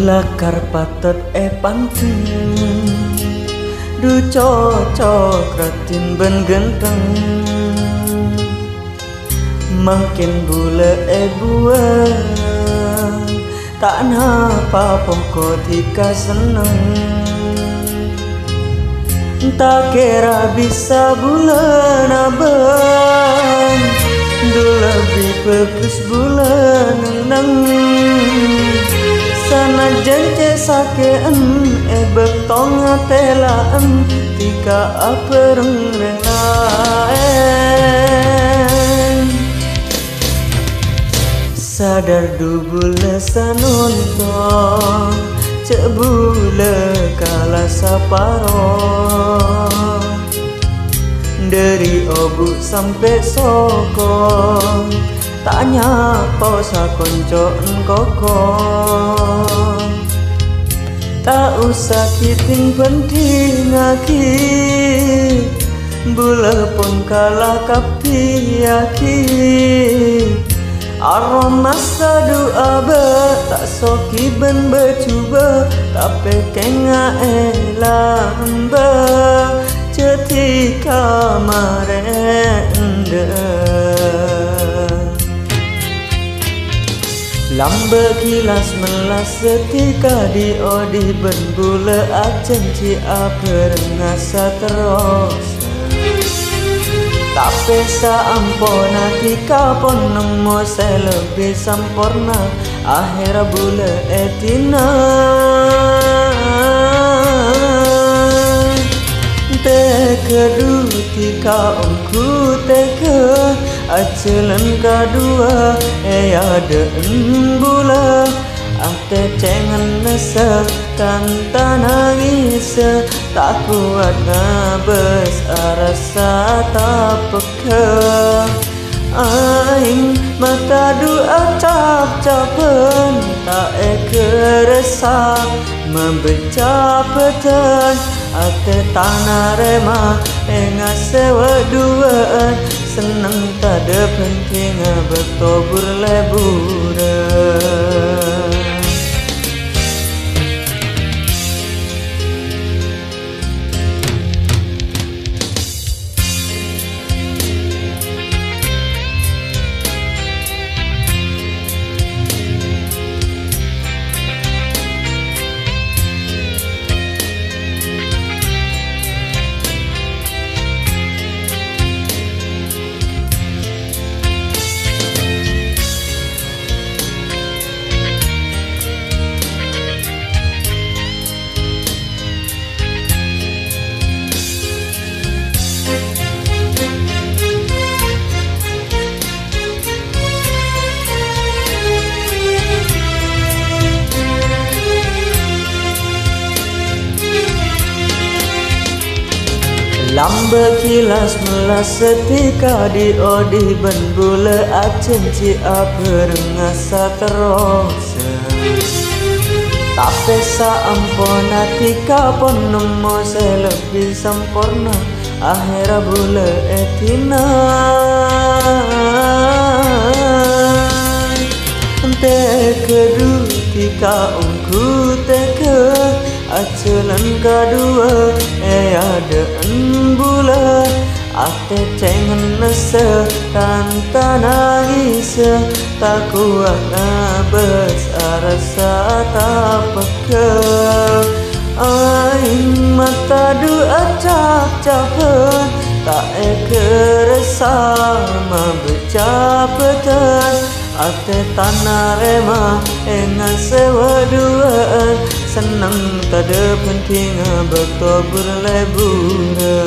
Lakar patet panteng du cocok ratin ben genteng makin bule buang tak napa pokok tika seneng tak kira bisa bulan abang du lebih bagus bulan nang sana jence sakean betong telaan tika apereng relaen sadar du bule sanonton cek bule kala saparo dari obu sampai sokong tanya kau sakonco koko tak usah kiting penting aki bula pun kalah kapiaki aroma sadu abe tak soki ben bercuba tapi kenga elamba cetika marende lambe kilas melas setika di odi ben bule acen ci ngasa terus tak pesa ampona tika pon nemo saya lebih sempurna akhir bule etina tekedu tika omku teke acelan kedua ada bula ate cengen nesa tanta nangis tak kuat ngabes rasa tak peka aing mata dua cap-capen tak keresa membeca petan ate tanah rema sewa duaan senang tak ada penting bertobur leburan lambe kilas melas setika di odi ben bule acen ci ngasa terus tak pesa ampona tika pon nemo saya lebih sempurna akhir bule etina tekedu tika omku teke acelan kedua ada bula ate cengen nese tanta nangis tak kuat ngabes rasa tak peka aing mata dua cap-capen tak keresa membeca petan ate tanah rema sewa duaan senang tak ada penting bertobur leburan